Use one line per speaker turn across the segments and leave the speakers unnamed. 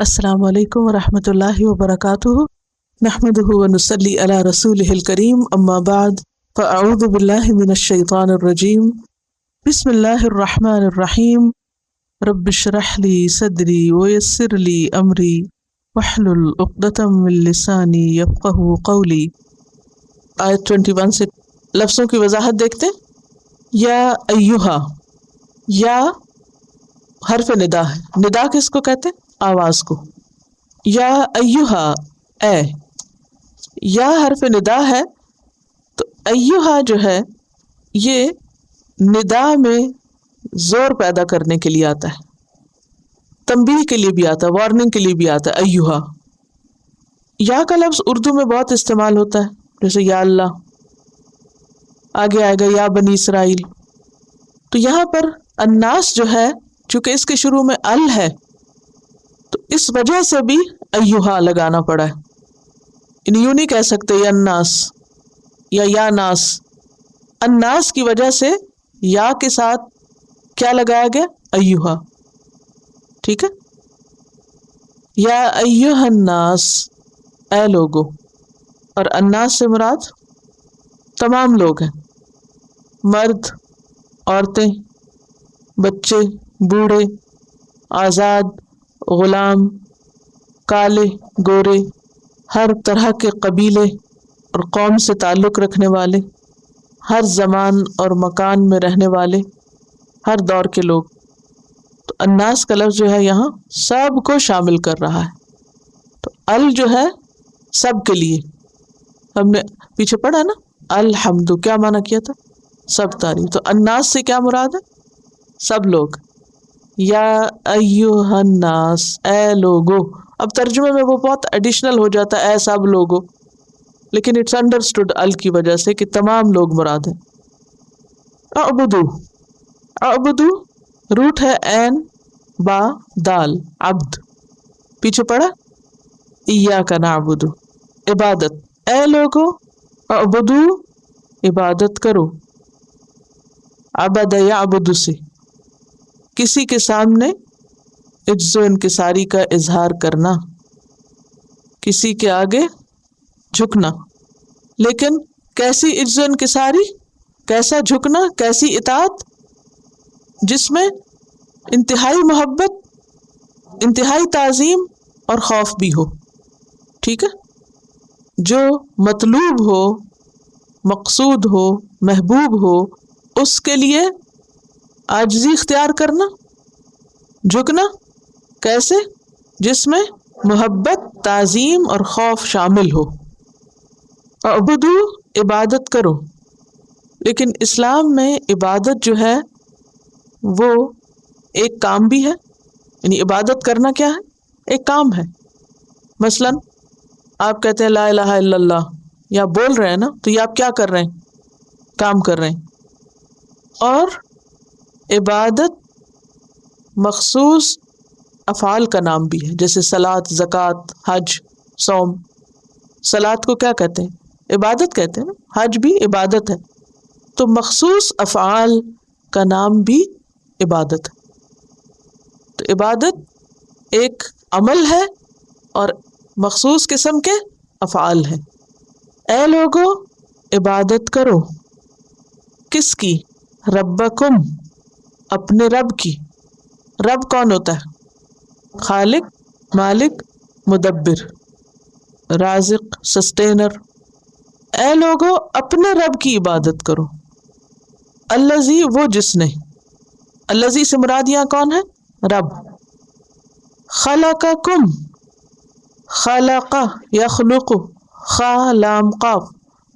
السلام علیکم ورحمۃ اللہ وبرکاتہ، نحمدہ ونصلی علی رسولہ الکریم، اما بعد فاعوذ باللہ من الشیطان الرجیم، بسم اللہ الرحمن الرحیم، رب اشرح لی صدری ویسر لی امری واحلل عقدۃ من لسانی یفقہوا قولی۔ آیت 21 سے لفظوں کی وضاحت دیکھتے ہیں۔ یا ایہا، یا حرف ندا ہے۔ ندا کس کو کہتے ہیں؟ آواز کو۔ یا ایہا، اے، یا حرف ندا ہے تو ایہا جو ہے یہ ندا میں زور پیدا کرنے کے لیے آتا ہے، تنبیہ کے لیے بھی آتا ہے، وارننگ کے لیے بھی آتا ہے ایہا۔ یا کا لفظ اردو میں بہت استعمال ہوتا ہے، جیسے یا اللہ، آگے آئے گا یا بنی اسرائیل۔ تو یہاں پر الناس جو ہے، چونکہ اس کے شروع میں ال ہے تو اس وجہ سے بھی ایہا لگانا پڑا ہے، یعنی یوں نہیں کہہ سکتے یا الناس یا ناس۔ الناس کی وجہ سے یا کے ساتھ کیا لگایا گیا؟ ایہا، ٹھیک ہے۔ یا ایہا الناس، اے لوگو، اور الناس سے مراد تمام لوگ ہیں، مرد، عورتیں، بچے، بوڑھے، آزاد، غلام، کالے، گورے، ہر طرح کے قبیلے اور قوم سے تعلق رکھنے والے، ہر زمان اور مکان میں رہنے والے، ہر دور کے لوگ۔ تو الناس کا لفظ جو ہے یہاں سب کو شامل کر رہا ہے۔ تو ال جو ہے سب کے لیے، ہم نے پیچھے پڑھا نا، الحمد کیا معنی کیا تھا؟ سب تعریف۔ تو الناس سے کیا مراد ہے؟ سب لوگ۔ یا ایہا الناس، اے لوگو۔ اب ترجمے میں وہ بہت ایڈیشنل ہو جاتا ہے، اے سب لوگو، لیکن اٹس انڈرسٹوڈ ال کی وجہ سے کہ تمام لوگ مراد ہیں۔ اعبدو، اعبدو روٹ ہے عین با دال، عبد، پیچھے پڑا ایاک نعبد، عبادت۔ اے لوگو اعبدو، عبادت کرو۔ عبد یعبد سے کسی کے سامنے عجز و انکساری کا اظہار کرنا، کسی کے آگے جھکنا، لیکن کیسی عجز و انکساری، کیسا جھکنا، کیسی اطاعت؟ جس میں انتہائی محبت، انتہائی تعظیم اور خوف بھی ہو، ٹھیک ہے۔ جو مطلوب ہو، مقصود ہو، محبوب ہو، اس کے لیے عاجزی اختیار کرنا، جھکنا، کیسے؟ جس میں محبت، تعظیم اور خوف شامل ہو۔ اعبدو، عبادت کرو۔ لیکن اسلام میں عبادت جو ہے وہ ایک کام بھی ہے، یعنی عبادت کرنا کیا ہے؟ ایک کام ہے۔ مثلا آپ کہتے ہیں لا الہ الا اللہ، یا بول رہے ہیں نا، تو یہ آپ کیا کر رہے ہیں؟ کام کر رہے ہیں۔ اور عبادت مخصوص افعال کا نام بھی ہے، جیسے صلاۃ، زکوٰۃ، حج، صوم۔ صلاۃ کو کیا کہتے ہیں؟ عبادت کہتے ہیں نا، حج بھی عبادت ہے۔ تو مخصوص افعال کا نام بھی عبادت ہے۔ تو عبادت ایک عمل ہے اور مخصوص قسم کے افعال ہیں۔ اے لوگو عبادت کرو، کس کی؟ ربکم، اپنے رب کی۔ رب کون ہوتا ہے؟ خالق، مالک، مدبر، رازق، سسٹینر۔ اے لوگو اپنے رب کی عبادت کرو۔ الذی، وہ جس نے، الذی سے مراد یہاں کون ہے؟ رب۔ خلقکم، خلق یخلق، خا لام قاف،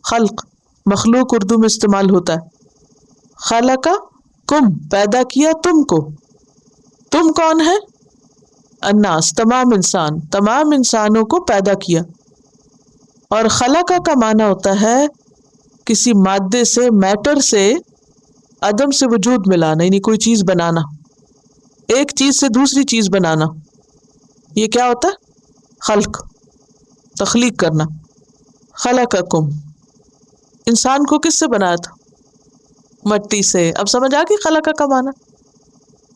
خلق، مخلوق اردو میں استعمال ہوتا ہے۔ خلق کم، پیدا کیا تم کو۔ تم کون ہے؟ الناس، تمام انسان، تمام انسانوں کو پیدا کیا۔ اور خلق کا معنی ہوتا ہے کسی مادے سے، میٹر سے، عدم سے وجود میں لانا، یعنی کوئی چیز بنانا، ایک چیز سے دوسری چیز بنانا، یہ کیا ہوتا ہے؟ خلق، تخلیق کرنا۔ خلقکم، انسان کو کس سے بنایا تھا؟ مٹی سے۔ اب سمجھ آ گئی خلق کا معنی؟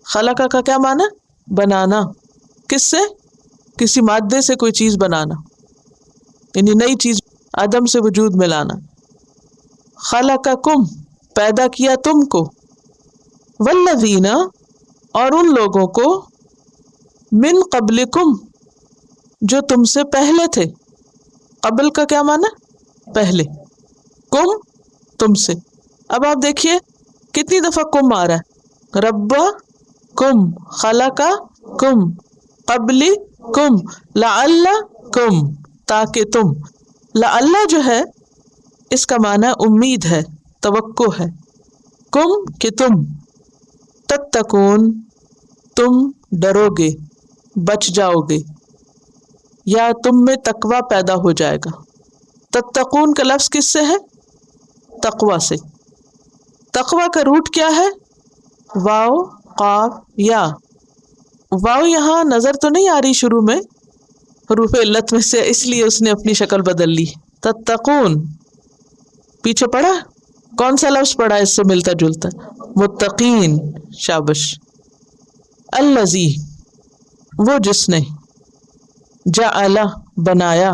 خلق کا کیا معنی؟ بنانا۔ کس سے؟ کسی مادے سے کوئی چیز بنانا، یعنی نئی چیز عدم سے وجود میں لانا. خلقکم پیدا کیا تم کو، والذین اور ان لوگوں کو، من قبلکم جو تم سے پہلے تھے. قبل کا کیا معنی؟ پہلے. کم تم سے. اب آپ دیکھیے کتنی دفعہ کم آ رہا ہے. ربا کم، خلقا کم، قبلی کم، لعل کم تاکہ تم. لعل جو ہے اس کا معنی امید ہے، توقع ہے. کم کہ تم، تتقون تم ڈرو گے، بچ جاؤ گے، یا تم میں تقوی پیدا ہو جائے گا. تتقون کا لفظ کس سے ہے؟ تقوی سے. تقوی کا روٹ کیا ہے؟ واو قاف یا. واو یہاں نظر تو نہیں آ رہی شروع میں حروف علت میں سے، اس لیے اس نے اپنی شکل بدل لی. تتقون پیچھے پڑھا، کون سا لفظ پڑھا اس سے ملتا جلتا؟ متقین. شابش. الذی وہ جس نے، جعل بنایا.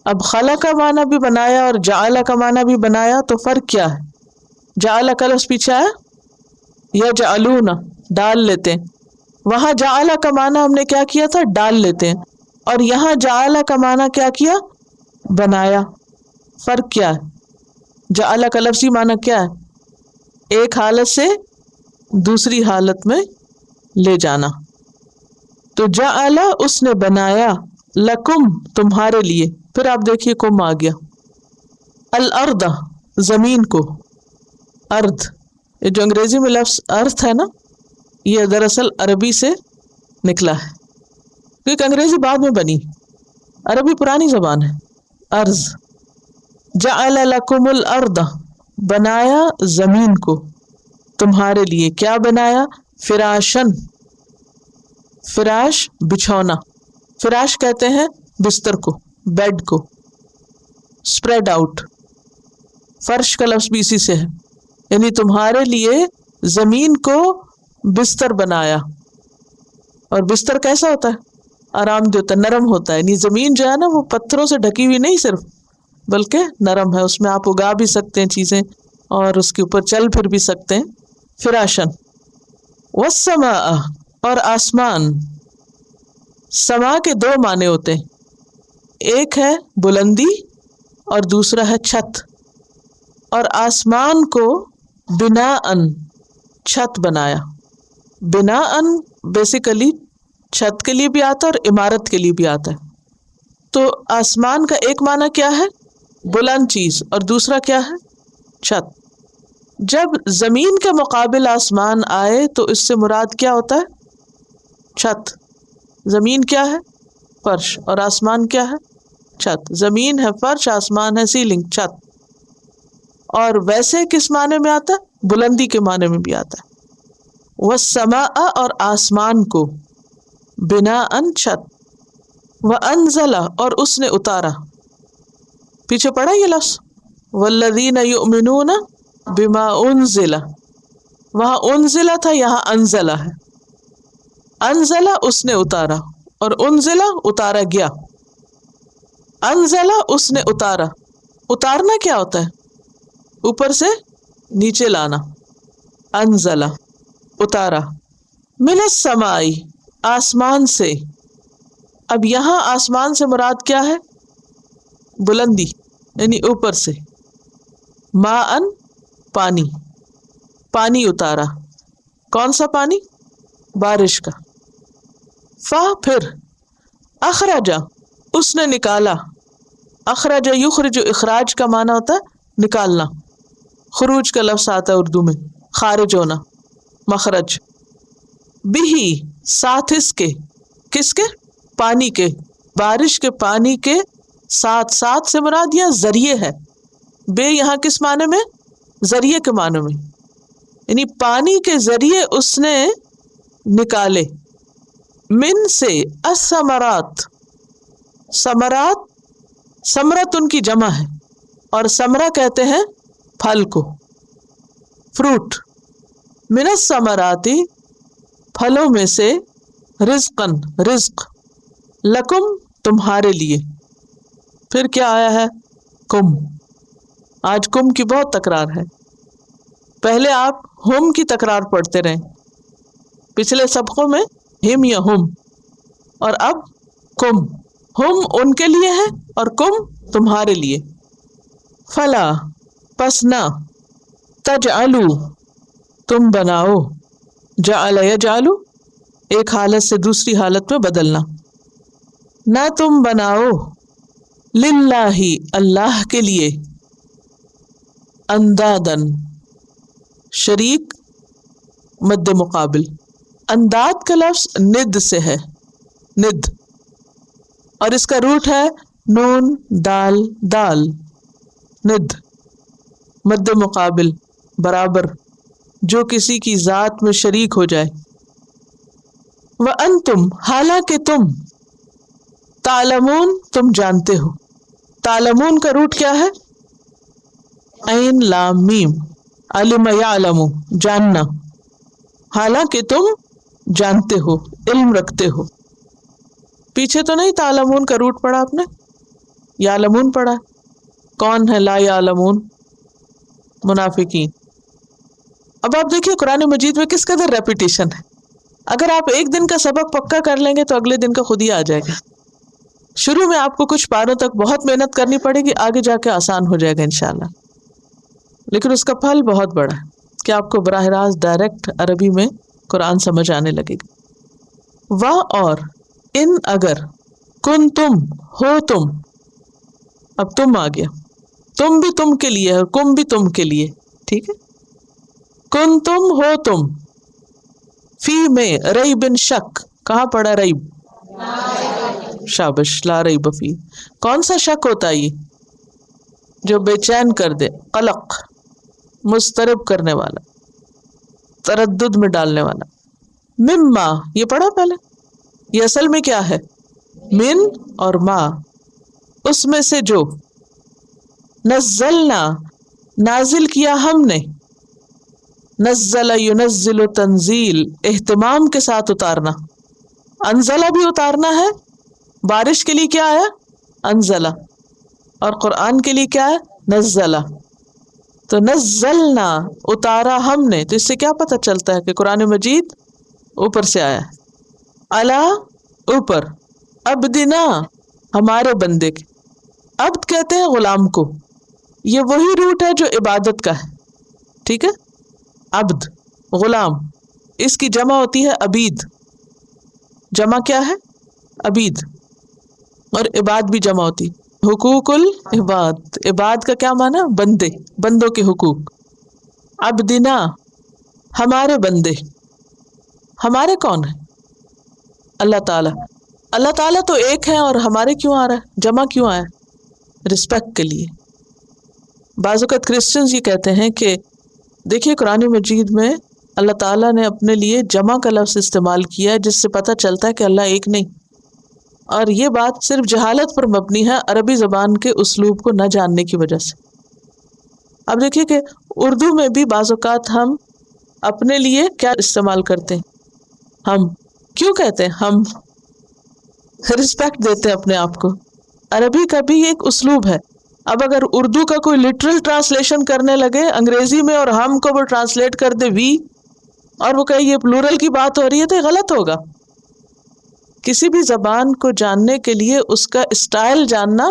اب خلق کا معنی بھی بنایا اور جعل کا معنی بھی بنایا، تو فرق کیا ہے؟ جعل کا لفظ پیچھے آیا، یجعلون ڈال لیتے ہیں. وہاں جعل کا معنی ہم نے کیا کیا تھا؟ ڈال لیتے ہیں. اور یہاں جعل کا معنی کیا کیا؟ بنایا. فرق کیا ہے؟ جعل کا لفظی معنی کیا ہے؟ ایک حالت سے دوسری حالت میں لے جانا. تو جعل اس نے بنایا، لکم تمہارے لیے. پھر آپ دیکھیے کم آ گیا. الارض زمین کو. ارض یہ جو انگریزی میں لفظ ارتھ ہے نا، یہ دراصل عربی سے نکلا ہے، کیونکہ انگریزی بعد میں بنی، عربی پرانی زبان ہے. ارض. جعل لکم الارض بنایا زمین کو تمہارے لیے. کیا بنایا؟ فراشن. فراش بچھونا. فراش کہتے ہیں بستر کو، بیڈ کو. Spread out. فرش کا لفظ بھی اسی سے ہے، یعنی تمہارے لیے زمین کو بستر بنایا. اور بستر کیسا ہوتا ہے؟ آرام دہ ہوتا ہے، نرم ہوتا ہے. یعنی زمین جو ہے نا وہ پتھروں سے ڈھکی ہوئی نہیں صرف، بلکہ نرم ہے، اس میں آپ اگا بھی سکتے ہیں چیزیں اور اس کے اوپر چل پھر بھی سکتے ہیں. فراشن. والسماء اور آسمان. سما کے دو معنی ہوتے ہیں، ایک ہے بلندی اور دوسرا ہے چھت. اور آسمان کو بناءً چھت بنایا. بناءً بیسیکلی چھت کے لیے بھی آتا ہے اور عمارت کے لیے بھی آتا ہے. تو آسمان کا ایک معنی کیا ہے؟ بلند چیز، اور دوسرا کیا ہے؟ چھت. جب زمین کے مقابل آسمان آئے تو اس سے مراد کیا ہوتا ہے؟ چھت. زمین کیا ہے؟ فرش. اور آسمان کیا ہے؟ چھت. زمین ہے فرش، آسمان ہے سیلنگ، چھت. اور ویسے کس معنی میں آتا ہے؟ بلندی کے معنی میں بھی آتا ہے. والسماء اور آسمان کو، بناءً چھت. وانزل اور اس نے اتارا. پیچھے پڑا یہ لفظ والذین یؤمنون بما انزل. وہاں انزل تھا، یہاں انزل ہے. انزل اس نے اتارا، اور انزل اتارا گیا. انزل اس نے اتارا. اتارنا کیا ہوتا ہے؟ اوپر سے نیچے لانا. انزل اتارا. من السماء آسمان سے. اب یہاں آسمان سے مراد کیا ہے؟ بلندی، یعنی اوپر سے. ماءً پانی. پانی اتارا. کون سا پانی؟ بارش کا. پھر اخرج اس نے نکالا. اخرج یخرج اخراج کا معنی ہوتا ہے نکالنا. خروج کا لفظ آتا ہے اردو میں، خارج ہونا، مخرج. بھی ساتھ اس کے. کس کے؟ پانی کے. بارش کے پانی کے ساتھ. ساتھ سے مراد یہ ذریعے ہے. بے یہاں کس معنی میں؟ ذریعے کے معنی میں، یعنی پانی کے ذریعے اس نے نکالے. من سے الثمرات. ثمرات، ثمرت ان کی جمع ہے، اور ثمرہ کہتے ہیں پھل کو، فروٹ. من الثمرات پھلوں میں سے، رزقاً رزق. لکم تمہارے لیے. پھر کیا آیا ہے؟ کم. آج کم کی بہت تکرار ہے. پہلے آپ ہم کی تکرار پڑھتے رہیں، پچھلے سبقوں میں ہم یا ہم، اور اب کم. ہم ان کے لیے ہے اور کم تمہارے لیے. فلا پس نہ، تجعلو تم بناؤ، جعل یجعلو ایک حالت سے دوسری حالت میں بدلنا، نہ تم بناؤ للہ اللہ کے لیے اندادن شریک مد مقابل. انداد کا لفظ ند سے ہے، ند، اور اس کا روٹ ہے نون دال دال. ند مد مقابل، برابر، جو کسی کی ذات میں شریک ہو جائے. وَأَنْتُمْ حالانکہ تم، تعلمون تم جانتے ہو. تعلمون کا روٹ کیا ہے؟ عین لام میم، علم یعلم جاننا. حالانکہ تم جانتے ہو، علم رکھتے ہو. پیچھے تو نہیں تعلمون کا روٹ پڑھا آپ نے، یعلمون پڑھا. کون ہے لا یعلمون؟ منافقین. اب آپ دیکھیے قرآن مجید میں کس قدر ریپیٹیشن ہے. اگر آپ ایک دن کا سبق پکا کر لیں گے تو اگلے دن کا خود ہی آ جائے گا. شروع میں آپ کو کچھ پاروں تک بہت محنت کرنی پڑے گی، آگے جا کے آسان ہو جائے گا انشاءاللہ. لیکن اس کا پھل بہت بڑا ہے کہ آپ کو براہ راست ڈائریکٹ عربی میں قرآن سمجھ آنے لگے گا. اور ان اگر، کن تم ہو تم، اب تم آ گیا، تم بھی تم کے لیے اور کم بھی تم کے لیے. ٹھیک ہے، کن تم ہو تم، فی میں ریب شک. کہاں پڑا ریب؟ شابش، لا ریب فی. کون سا شک ہوتا ہے یہ؟ جو بے چین کر دے، قلق، مضطرب کرنے والا، تردد میں ڈالنے والا. مما یہ پڑھا پہلے، یہ اصل میں کیا ہے؟ من اور ما، اس میں سے جو. نزلنا نازل کیا ہم نے، نزل ینزل تنزیل اہتمام کے ساتھ اتارنا. انزلہ بھی اتارنا ہے، بارش کے لیے کیا آیا؟ انزلہ، اور قرآن کے لیے کیا ہے؟ نزلہ. تو نزلنا اتارا ہم نے، تو اس سے کیا پتہ چلتا ہے کہ قرآن مجید اوپر سے آیا ہے. الا اوپر، عبدنا ہمارے بندے کے. عبد کہتے ہیں غلام کو، یہ وہی روٹ ہے جو عبادت کا ہے. ٹھیک ہے، عبد غلام، اس کی جمع ہوتی ہے عبید. جمع کیا ہے؟ عبید. اور عباد بھی جمع ہوتی، حقوق العباد. عباد کا کیا معنی؟ بندے، بندوں کے حقوق. عبدنا ہمارے بندے. ہمارے کون ہیں؟ اللہ تعالیٰ. اللہ تعالیٰ تو ایک ہے، اور ہمارے کیوں آ رہا ہے؟ جمع کیوں آیا؟ رسپیکٹ کے لیے. بعض اوقات کرسچنز یہ کہتے ہیں کہ دیکھیے قرآن مجید میں اللہ تعالیٰ نے اپنے لیے جمع کا لفظ استعمال کیا ہے، جس سے پتہ چلتا ہے کہ اللہ ایک نہیں. اور یہ بات صرف جہالت پر مبنی ہے، عربی زبان کے اسلوب کو نہ جاننے کی وجہ سے. اب دیکھیے کہ اردو میں بھی بعض اوقات ہم اپنے لیے کیا استعمال کرتے ہیں؟ ہم. کیوں کہتے ہیں ہم؟ رسپیکٹ دیتے ہیں اپنے آپ کو. عربی کا بھی ایک اسلوب ہے. اب اگر اردو کا کوئی لٹرل ٹرانسلیشن کرنے لگے انگریزی میں، اور ہم کو وہ ٹرانسلیٹ کر دے وی، اور وہ کہے یہ پلورل کی بات ہو رہی ہے، تو یہ غلط ہوگا. کسی بھی زبان کو جاننے کے لیے اس کا اسٹائل جاننا،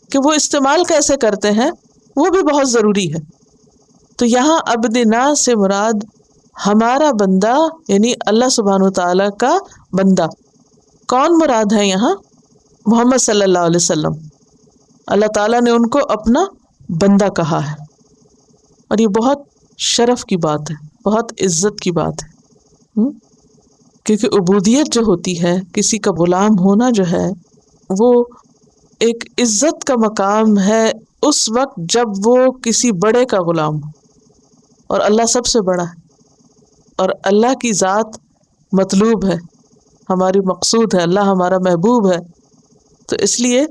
کہ وہ استعمال کیسے کرتے ہیں، وہ بھی بہت ضروری ہے. تو یہاں عبدنا سے مراد ہمارا بندہ، یعنی اللہ سبحانہ وتعالی کا بندہ. کون مراد ہے یہاں؟ محمد صلی اللہ علیہ وسلم. اللہ تعالیٰ نے ان کو اپنا بندہ کہا ہے، اور یہ بہت شرف کی بات ہے، بہت عزت کی بات ہے. کیونکہ عبودیت جو ہوتی ہے، کسی کا غلام ہونا جو ہے، وہ ایک عزت کا مقام ہے اس وقت جب وہ کسی بڑے کا غلام ہو. اور اللہ سب سے بڑا ہے، اور اللہ کی ذات مطلوب ہے، ہماری مقصود ہے، اللہ ہمارا محبوب ہے. تو اس لیے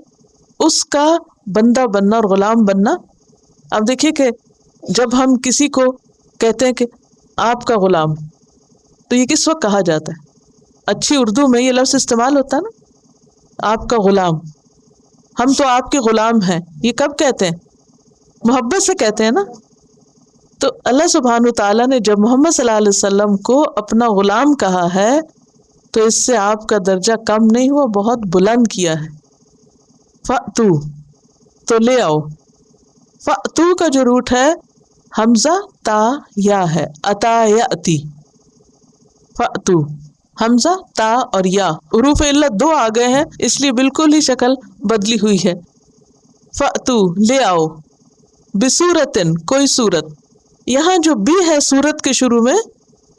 اس کا بندہ بننا اور غلام بننا. اب دیکھیے کہ جب ہم کسی کو کہتے ہیں کہ آپ کا غلام، تو یہ کس وقت کہا جاتا ہے؟ اچھی اردو میں یہ لفظ استعمال ہوتا ہے نا، آپ کا غلام، ہم تو آپ کے غلام ہیں. یہ کب کہتے ہیں؟ محبت سے کہتے ہیں نا. تو اللہ سبحانہ تعالیٰ نے جب محمد صلی اللہ علیہ وسلم کو اپنا غلام کہا ہے تو اس سے آپ کا درجہ کم نہیں ہوا، بہت بلند کیا ہے. فَأْتُو، تو لے آؤ. فَأْتُو کا جو روٹ ہے حمزہ تا یا ہے، اتا یاتی. فَأْتُو حمزہ تا اور یا، حروف علت دو آ گئے ہیں اس لیے بالکل ہی شکل بدلی ہوئی ہے. فَأْتُو لے آؤ، بِسُورَةٍ کوئی صورت. یہاں جو بی ہے صورت کے شروع میں،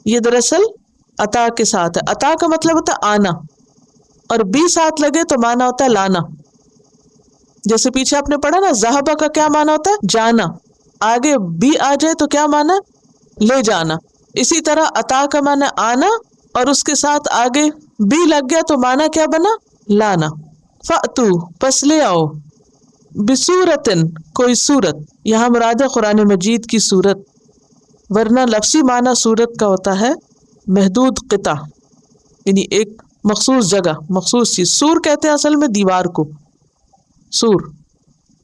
یہ دراصل عطا کے ساتھ ہے. عطا کا مطلب ہوتا ہے آنا، اور بی ساتھ لگے تو معنی ہوتا ہے لانا. جیسے پیچھے آپ نے پڑھا نا، ذہبہ کا کیا معنی ہوتا ہے؟ جانا. آگے بی آ جائے تو کیا معنی؟ لے جانا. اسی طرح عطا کا معنی آنا، اور اس کے ساتھ آگے بی لگ گیا تو معنی کیا بنا؟ لانا. فَأْتُو پس لے آؤ، بِسُورَةٍ کوئی صورت. یہاں مراد ہے قرآن مجید کی صورت، ورنہ لفظی معنی صورت کا ہوتا ہے محدود قطع، یعنی ایک مخصوص جگہ، مخصوص چیز. سور کہتے ہیں اصل میں دیوار کو. سور،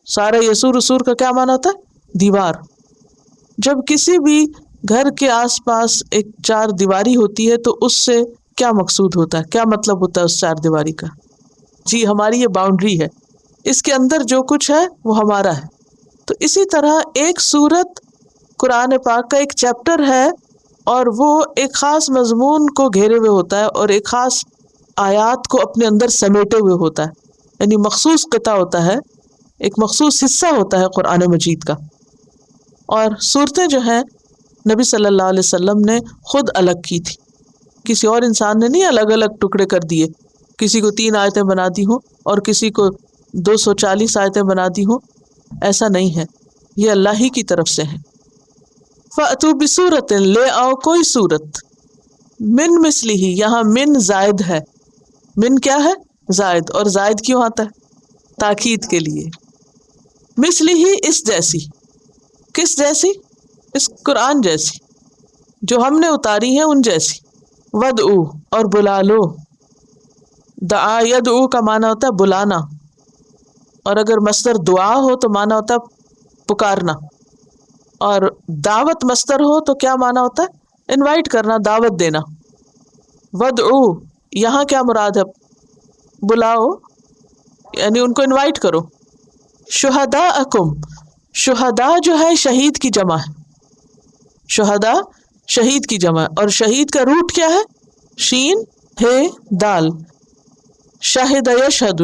سارا یسور، سور کا کیا معنی ہوتا ہے؟ دیوار. جب کسی بھی گھر کے آس پاس ایک چار دیواری ہوتی ہے تو اس سے کیا مقصود ہوتا ہے؟ کیا مطلب ہوتا ہے اس چار دیواری کا؟ جی ہماری یہ باؤنڈری ہے، اس کے اندر جو کچھ ہے وہ ہمارا ہے. تو اسی طرح ایک سورت قرآن پاک کا ایک چیپٹر ہے، اور وہ ایک خاص مضمون کو گھیرے ہوئے ہوتا ہے اور ایک خاص آیات کو اپنے اندر سمیٹے ہوئے ہوتا ہے. یعنی مخصوص قطع ہوتا ہے، ایک مخصوص حصہ ہوتا ہے قرآن مجید کا. اور صورتیں جو ہیں نبی صلی اللہ علیہ وسلم نے خود الگ کی تھی، کسی اور انسان نے نہیں الگ الگ ٹکڑے کر دیے. کسی کو 3 آیتیں بنا دی ہوں اور کسی کو 240 آیتیں بنا دی ہوں، ایسا نہیں ہے، یہ اللہ ہی کی طرف سے ہے. فَأْتُوا بِسُورَةٍ لے آؤ کوئی صورت. من مثلہ، یہاں من زائد ہے. من کیا ہے؟ زائد. اور زائد کیوں آتا ہے؟ تاکید کے لیے. مثلہ اس جیسی. کس جیسی؟ اس قرآن جیسی جو ہم نے اتاری ہے ان جیسی. ودعو اور بلا لو. دعا یدعو کا معنی ہوتا ہے بلانا، اور اگر مصدر دعا ہو تو معنی ہوتا ہے پکارنا، اور دعوت مصدر ہو تو کیا معنی ہوتا ہے؟ انوائٹ کرنا، دعوت دینا. ودعو یہاں کیا مراد ہے؟ بلاؤ، یعنی ان کو انوائٹ کرو. شہداءکم، شہداء جو ہے شہید کی جمع ہے. شہداء شہید کی جمع، اور شہید کا روٹ کیا ہے؟ شین ہے دال. شاہد یشہد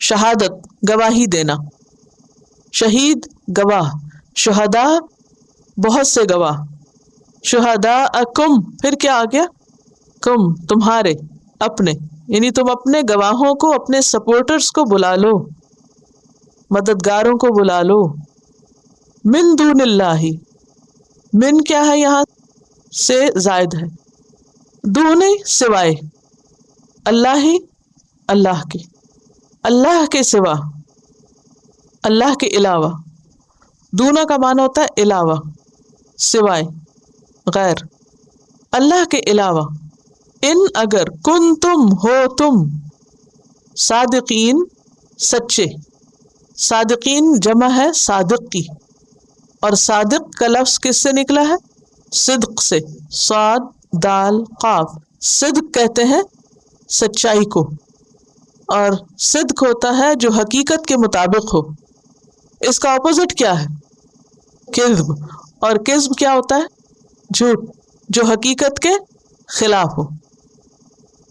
شہادت، گواہی دینا. شہید گواہ، شہداء بہت سے گواہ. شہداءکم پھر کیا آ گیا؟ کم تمہارے، اپنے، یعنی تم اپنے گواہوں کو، اپنے سپورٹرز کو بلا لو، مددگاروں کو بلا لو. من دون اللہ، من کیا ہے یہاں سے زائد ہے، دون سوائے، اللہ ہی اللہ کے، اللہ کے سوا، اللہ کے علاوہ. دونا کا معنی ہوتا ہے علاوہ، سوائے، غیر، اللہ کے علاوہ. ان اگر کن تم ہو تم صادقین سچے. صادقین جمع ہے صادق کی، اور صادق کا لفظ کس سے نکلا ہے؟ صدق سے. صاد دال قاف، صدق کہتے ہیں سچائی کو، اور صدق ہوتا ہے جو حقیقت کے مطابق ہو. اس کا اپوزٹ کیا ہے؟ کذب. اور کذب کیا ہوتا ہے؟ جھوٹ، جو حقیقت کے خلاف ہو.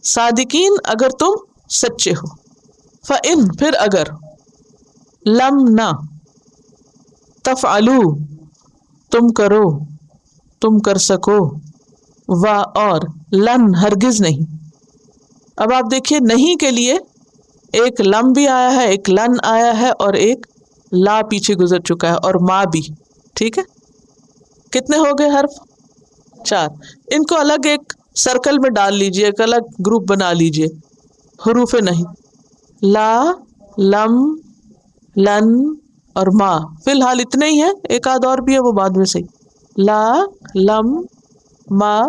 صادقین اگر تم سچے ہو. فَإِن پھر اگر، لم نہ، تفعلوا تم کرو، تم کر سکو، و اور، لن ہرگز نہیں. اب آپ دیکھیے نہیں کے لیے ایک لم بھی آیا ہے، ایک لن آیا ہے، اور ایک لا پیچھے گزر چکا ہے، اور ما بھی. ٹھیک ہے، کتنے ہو گئے حرف؟ 4. ان کو الگ ایک سرکل میں ڈال لیجئے، ایک الگ گروپ بنا لیجئے. حروف نہیں، لا، لم، لن اور ما. فی الحال اتنے ہی ہیں، ایک آدھ اور بھی ہے وہ بعد میں صحیح. لا، لم، ما.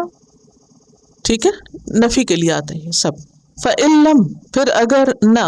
ٹھیک ہے، نفی کے لیے آتا ہے یہ سب. فَإِن لَّمْ پھر اگر نہ،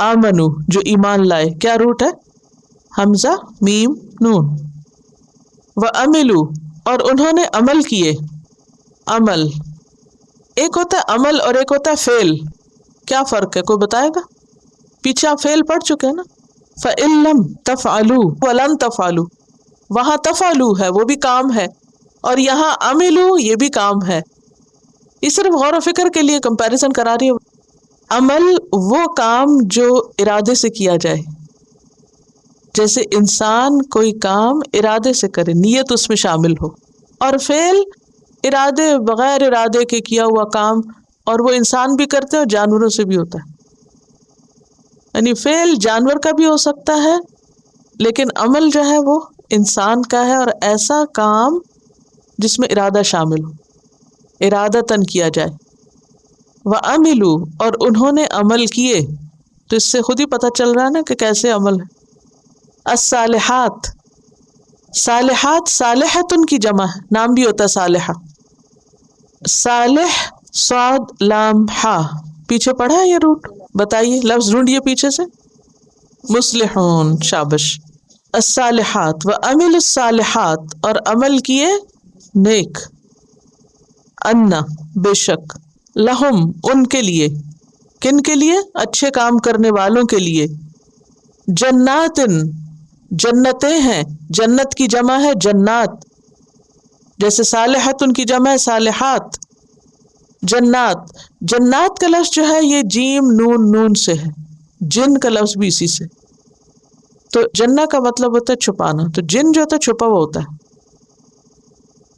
آمنو جو ایمان لائے، کیا روٹ ہے؟ حمزہ میم نون. وعملو اور انہوں نے عمل کیے. عمل ایک ہوتا ہے عمل اور ایک ہوتا ہے فعل. کیا فرق ہے کوئی بتائے گا؟ پیچھے آپ فعل پڑھ چکے ہیں نا. فَإِن لَمْ تَفْعَلُوا وَلَن تَفْعَلُوا، وہاں تفعلوا ہے وہ بھی کام ہے، اور یہاں عملوا یہ بھی کام ہے. یہ صرف غور و فکر کے لیے کمپیریزن کرا رہی ہے. عمل وہ کام جو ارادے سے کیا جائے، جیسے انسان کوئی کام ارادے سے کرے، نیت اس میں شامل ہو. اور فعل ارادے بغیر ارادے کے کیا ہوا کام، اور وہ انسان بھی کرتے ہیں اور جانوروں سے بھی ہوتا ہے. یعنی فعل جانور کا بھی ہو سکتا ہے، لیکن عمل جو ہے وہ انسان کا ہے، اور ایسا کام جس میں ارادہ شامل ہو، ارادتاً کیا جائے. وَعَمِلُوا اور انہوں نے عمل کیے. تو اس سے خود ہی پتہ چل رہا ہے نا کہ کیسے عمل ہے. الصالحات، صالحات صالحتن کی جمع ہے، نام بھی ہوتا ہے صالحہ. صالح صاد لام ہا، پیچھے پڑھا ہے یہ روٹ؟ بتائیے، لفظ ڈھونڈیے پیچھے سے. مصلحون، شابش. الصالحات وعمل الصالحات اور عمل کیے نیک. انا بے شک، لہم ان کے لیے، کن کے لیے؟ اچھے کام کرنے والوں کے لیے. جناتن جنتیں ہیں، جنت کی جمع ہے جنات، جیسے صالحات ان کی جمع ہے صالحات. جنات، جنات کا لفظ جو ہے یہ جیم نون نون سے ہے، جن کا لفظ بھی اسی سے. تو جنہ کا مطلب ہوتا ہے چھپانا، تو جن جو ہوتا ہے چھپا ہوا ہوتا ہے.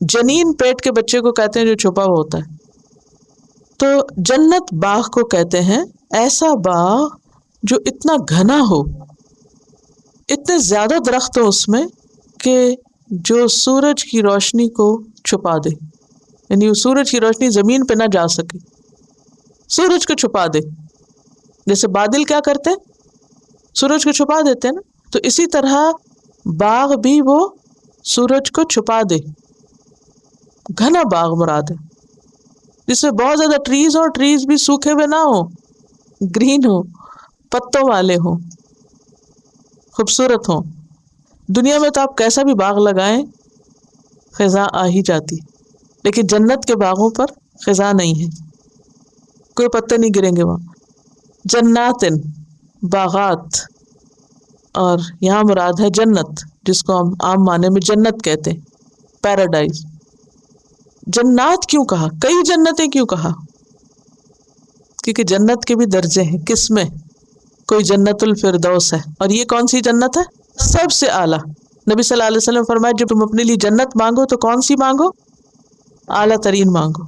جنین پیٹ کے بچے کو کہتے ہیں جو چھپا ہوا ہوتا ہے. تو جنت باغ کو کہتے ہیں، ایسا باغ جو اتنا گھنا ہو، اتنے زیادہ درخت ہو اس میں کہ جو سورج کی روشنی کو چھپا دے. یعنی وہ سورج کی روشنی زمین پہ نہ جا سکے، سورج کو چھپا دے. جیسے بادل کیا کرتے ہیں؟ سورج کو چھپا دیتے ہیں نا. تو اسی طرح باغ بھی وہ سورج کو چھپا دے. گھنا باغ مراد ہے جس میں بہت زیادہ ٹریز ہو، ٹریز بھی سوکھے ہوئے نہ ہو، گرین ہو، پتوں والے ہوں، خوبصورت ہوں. دنیا میں تو آپ کیسا بھی باغ لگائیں خزاں آ ہی جاتی، لیکن جنت کے باغوں پر خزاں نہیں ہے، کوئی پتے نہیں گریں گے وہاں. جناتن باغات، اور یہاں مراد ہے جنت، جس کو ہم عام معنی میں جنت کہتے ہیں، پیراڈائز. جنات کیوں کہا؟ کئی جنتیں کیوں کہا؟ کیونکہ جنت کے بھی درجے ہیں. کس میں؟ کوئی جنت الفردوس ہے، اور یہ کون سی جنت ہے؟ سب سے اعلیٰ. نبی صلی اللہ علیہ وسلم فرمایا جب تم اپنے لیے جنت مانگو تو کون سی مانگو؟ اعلیٰ ترین مانگو.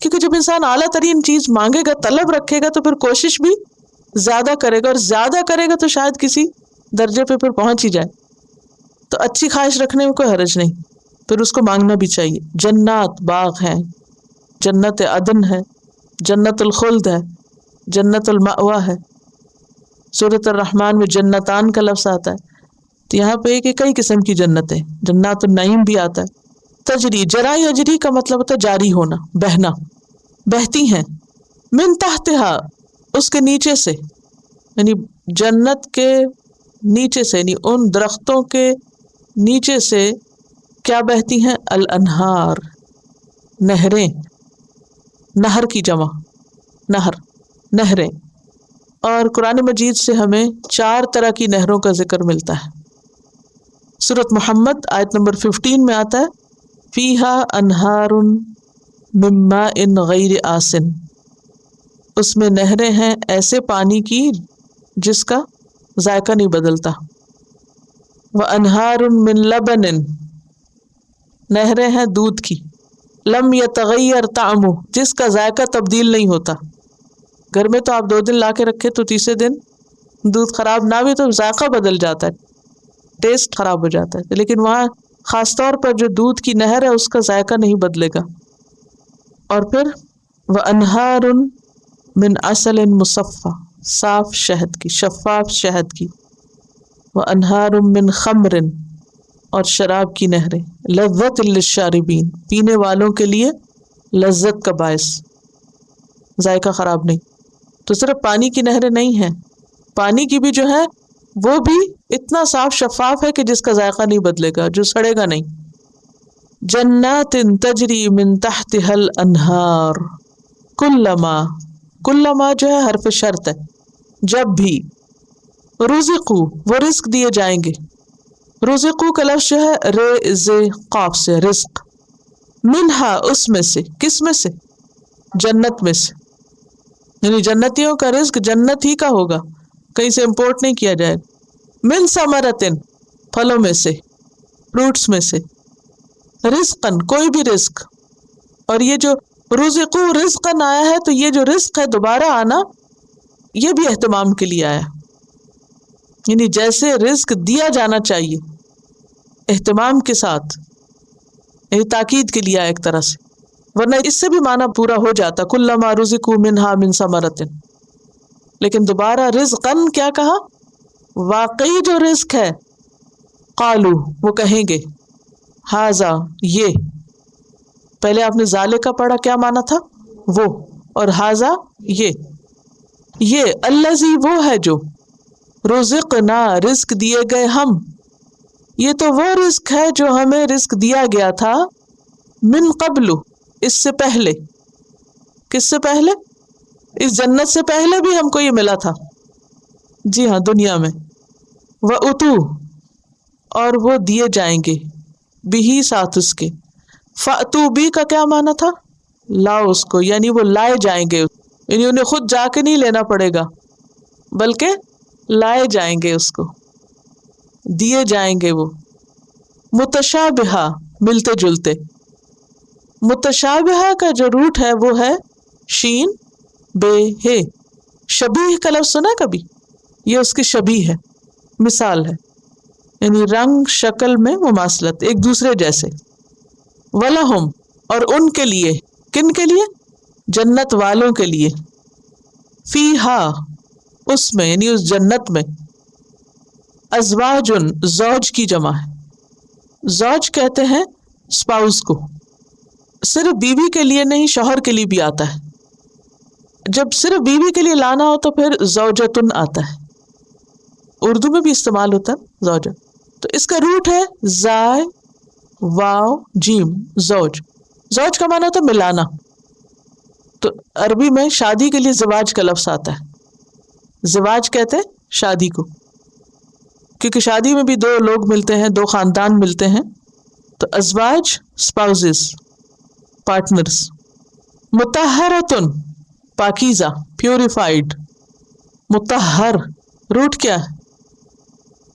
کیونکہ جب انسان اعلیٰ ترین چیز مانگے گا، طلب رکھے گا، تو پھر کوشش بھی زیادہ کرے گا، اور زیادہ کرے گا تو شاید کسی درجے پہ پھر پہنچ ہی جائے. تو اچھی خواہش رکھنے میں کوئی حرج نہیں، پھر اس کو مانگنا بھی چاہیے. جنات باغ ہیں، جنت عدن ہے، جنت الخلد ہے، جنت المأوا ہے. سورۃ الرحمن میں جنتان کا لفظ آتا ہے. تو یہاں پہ کہ کئی قسم کی جنتیں، جنات النعیم بھی آتا ہے. تجری، جرا یجری کا مطلب ہوتا ہے جاری ہونا، بہنا، بہتی ہیں. من تحتہا اس کے نیچے سے، یعنی جنت کے نیچے سے، یعنی ان درختوں کے نیچے سے کیا بہتی ہیں؟ الانہار، نہریں. نہر کی جمع نہر، نہریں. اور قرآن مجید سے ہمیں 4 طرح کی نہروں کا ذکر ملتا ہے. سورۃ محمد آیت نمبر 15 میں آتا ہے فیہا انہار من ماء غیر آسن، اس میں نہریں ہیں ایسے پانی کی جس کا ذائقہ نہیں بدلتا. وانہار من لبن، نہریں ہیں دودھ کی، لم یتغیر طعمہ، جس کا ذائقہ تبدیل نہیں ہوتا. گھر میں تو آپ 2 دن لا کے رکھے تو تیسرے دن دودھ خراب نہ بھی تو ذائقہ بدل جاتا ہے، ٹیسٹ خراب ہو جاتا ہے. لیکن وہاں خاص طور پر جو دودھ کی نہر ہے اس کا ذائقہ نہیں بدلے گا. اور پھر وانہار من عسل مصفی، صاف شہد کی، شفاف شہد کی. وانہار من خمر، اور شراب کی نہریں. لذت للشاربین، پینے والوں کے لیے لذت کا باعث، ذائقہ خراب نہیں. تو صرف پانی کی نہریں نہیں ہیں، پانی کی بھی جو ہے وہ بھی اتنا صاف شفاف ہے کہ جس کا ذائقہ نہیں بدلے گا، جو سڑے گا نہیں۔ جنات تجری من تحتها الانہار، کلما جو ہے حرف شرط ہے، جب بھی، رزقو وہ رزق دیے جائیں گے، رزقو کا لفظ جو ہے رز قاف سے رزق، منہا اس میں سے، کس میں سے؟ جنت میں سے، یعنی جنتیوں کا رزق جنت ہی کا ہوگا، کہیں سے امپورٹ نہیں کیا جائے گا۔ من ثمرتن پھلوں میں سے، فروٹس میں سے، رزقن کوئی بھی رزق، اور یہ جو رزقو رزقن آیا ہے تو یہ جو رزق ہے دوبارہ آنا یہ بھی اہتمام کے لیے آیا، یعنی جیسے رزق دیا جانا چاہیے اہتمام کے ساتھ، یعنی تاکید کے لیے ایک طرح سے، ورنہ اس سے بھی معنی پورا ہو جاتا کلما رزقوا منہا من ثمرۃ، لیکن دوبارہ رزقن کیا کہا؟ واقعی جو رزق ہے، قالو وہ کہیں گے، ہاذا یہ، پہلے آپ نے ذالکا پڑھا، کیا معنی تھا؟ وہ، اور ہاذا یہ الذی وہ ہے جو، رزقنا رزق دیے گئے ہم، یہ تو وہ رزق ہے جو ہمیں رزق دیا گیا تھا، من قبل اس سے پہلے، کس سے پہلے؟ اس جنت سے پہلے بھی ہم کو یہ ملا تھا، جی ہاں دنیا میں، وَأُتُو اور وہ دیے جائیں گے، بھی ساتھ اس کے، فَأْتُوا بِی کا کیا معنی تھا؟ لاؤ اس کو، یعنی وہ لائے جائیں گے، یعنی انہیں خود جا کے نہیں لینا پڑے گا بلکہ لائے جائیں گے، اس کو دیے جائیں گے وہ، متشابہہ ملتے جلتے، متشابہہ کا جو روٹ ہے وہ ہے شین بے ہے، شبیہ کا لفظ سنا کبھی؟ یہ اس کی شبیہ ہے، مثال ہے، یعنی رنگ شکل میں مماثلت، ایک دوسرے جیسے، وَلَهُمْ اور ان کے لیے، کن کے لیے؟ جنت والوں کے لیے، فیہا اس میں، یعنی اس جنت میں، ازواجن زوج کی جمع ہے، زوج کہتے ہیں اسپاؤس کو، صرف بیوی کے لیے نہیں شوہر کے لیے بھی آتا ہے، جب صرف بیوی کے لیے لانا ہو تو پھر زوجتن آتا ہے، اردو میں بھی استعمال ہوتا ہے زوجہ، تو اس کا روٹ ہے زائے واو جیم، زوج، زوج کا معنی ہوتا ہے ملانا، تو عربی میں شادی کے لیے زواج کا لفظ آتا ہے، زواج کہتے ہیں شادی کو، کیونکہ شادی میں بھی دو لوگ ملتے ہیں، دو خاندان ملتے ہیں، تو ازواج اسپاؤزز، پارٹنرز، مطہرتن پاکیزہ پیوریفائڈ، مطہر روٹ کیا ہے؟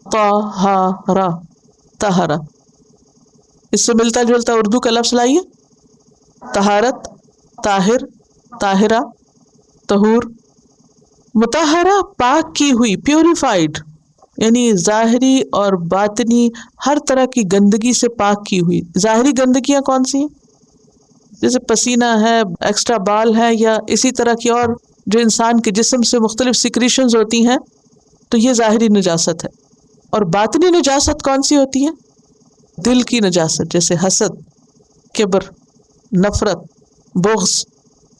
طہارہ، طہارہ، اس سے ملتا جلتا اردو کا لفظ لائیے، طہارت، طاہر، طاہرہ، طہور، مطہرہ پاک کی ہوئی، پیوریفائڈ، یعنی ظاہری اور باطنی ہر طرح کی گندگی سے پاک کی ہوئی۔ ظاہری گندگیاں کون سی ہیں؟ جیسے پسینہ ہے، ایکسٹرا بال ہے، یا اسی طرح کی اور جو انسان کے جسم سے مختلف سیکریشنز ہوتی ہیں، تو یہ ظاہری نجاست ہے۔ اور باطنی نجاست کون سی ہوتی ہے؟ دل کی نجاست، جیسے حسد، کبر، نفرت، بغض،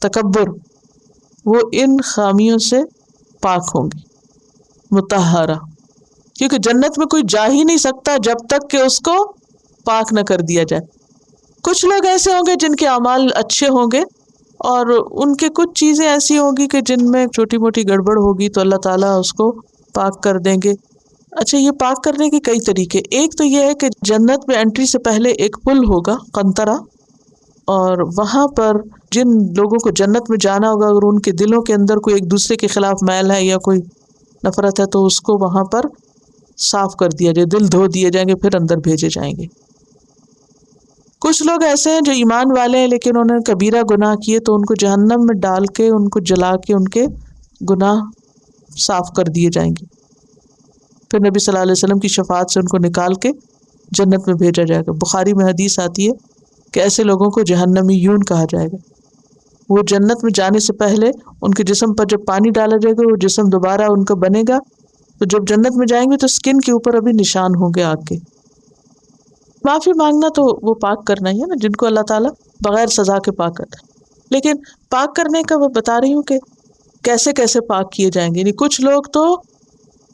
تکبر، وہ ان خامیوں سے پاک ہوں گی، مطہرہ، کیونکہ جنت میں کوئی جا ہی نہیں سکتا جب تک کہ اس کو پاک نہ کر دیا جائے۔ کچھ لوگ ایسے ہوں گے جن کے اعمال اچھے ہوں گے اور ان کے کچھ چیزیں ایسی ہوں گی کہ جن میں چھوٹی موٹی گڑبڑ ہوگی تو اللہ تعالیٰ اس کو پاک کر دیں گے۔ اچھا، یہ پاک کرنے کے کئی طریقے، ایک تو یہ ہے کہ جنت میں انٹری سے پہلے ایک پل ہوگا، قنطرہ، اور وہاں پر جن لوگوں کو جنت میں جانا ہوگا اگر ان کے دلوں کے اندر کوئی ایک دوسرے کے خلاف میل ہے یا کوئی نفرت ہے تو اس کو وہاں پر صاف کر دیا جائے، دل دھو دیے جائیں گے، پھر اندر بھیجے جائیں گے۔ کچھ لوگ ایسے ہیں جو ایمان والے ہیں لیکن انہوں نے کبیرہ گناہ کیے تو ان کو جہنم میں ڈال کے، ان کو جلا کے ان کے گناہ صاف کر دیے جائیں گے، پھر نبی صلی اللہ علیہ وسلم کی شفاعت سے ان کو نکال کے جنت میں بھیجا جائے گا۔ بخاری میں حدیث آتی ہے کہ ایسے لوگوں کو جہنمی یون کہا جائے گا۔ وہ جنت میں جانے سے پہلے ان کے جسم پر جب پانی ڈالا جائے گا وہ جسم دوبارہ ان کا بنے گا، تو جب جنت میں جائیں گے تو اسکن کے اوپر ابھی نشان ہوں گے آگ کے۔ معافی مانگنا تو وہ پاک کرنا ہی ہے نا، جن کو اللہ تعالیٰ بغیر سزا کے پاک کرتا ہے، لیکن پاک کرنے کا وہ بتا رہی ہوں کہ کیسے کیسے پاک کیے جائیں گے. یعنی کچھ لوگ تو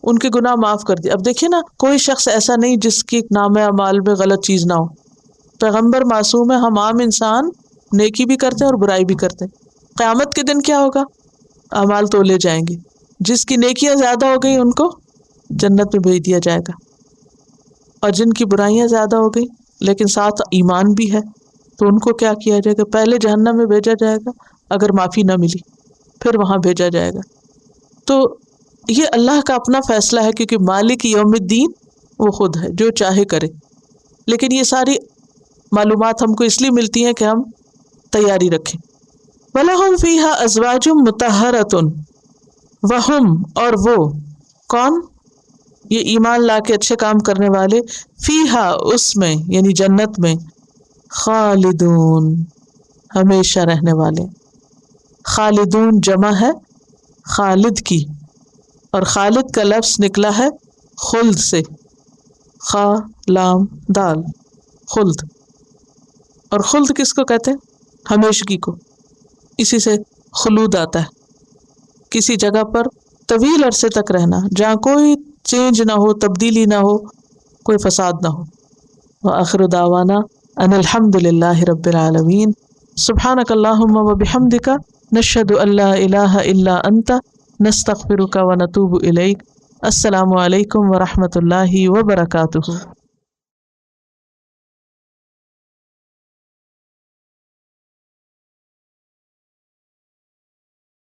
ان کے گناہ معاف کر دیے. اب دیکھیں نا، کوئی شخص ایسا نہیں جس کی نام اعمال میں غلط چیز نہ ہو. پیغمبر معصوم ہے، ہم عام انسان نیکی بھی کرتے ہیں اور برائی بھی کرتے ہیں. قیامت کے دن کیا ہوگا؟ اعمال تولے جائیں گے. جس کی نیکیاں زیادہ ہو گئی ان کو جنت میں بھیج دیا جائے گا، اور جن کی برائیاں زیادہ ہو گئی لیکن ساتھ ایمان بھی ہے تو ان کو کیا کیا جائے گا؟ پہلے جہنم میں بھیجا جائے گا، اگر معافی نہ ملی پھر وہاں بھیجا جائے گا. تو یہ اللہ کا اپنا فیصلہ ہے، کیونکہ مالک یوم الدین وہ خود ہے، جو چاہے کرے. لیکن یہ ساری معلومات ہم کو اس لیے ملتی ہیں کہ ہم تیاری رکھیں. وَلَهُمْ فِيهَا أَزْوَاجٌ مُطَهَّرَةٌ وَهُمْ، اور وہ کون؟ یہ ایمان لا کے اچھے کام کرنے والے، فیہا اس میں یعنی جنت میں، خالدون ہمیشہ رہنے والے. خالدون جمع ہے خالد کی، اور خالد کا لفظ نکلا ہے خلد سے، خا لام دال، خلد. اور خلد کس کو کہتے ہیں؟ ہمیشگی کو. اسی سے خلود آتا ہے، کسی جگہ پر طویل عرصے تک رہنا، جہاں کوئی چینج نہ ہو، تبدیلی نہ ہو، کوئی فساد نہ ہو. وآخر دعوانا ان الحمد للہ رب العالمین. سبحانک اللہم وبحمدک، نشہد ان لا الہ الا انت، نستغفرک ونتوب الیک. السلام علیکم ورحمۃ اللہ وبرکاتہ.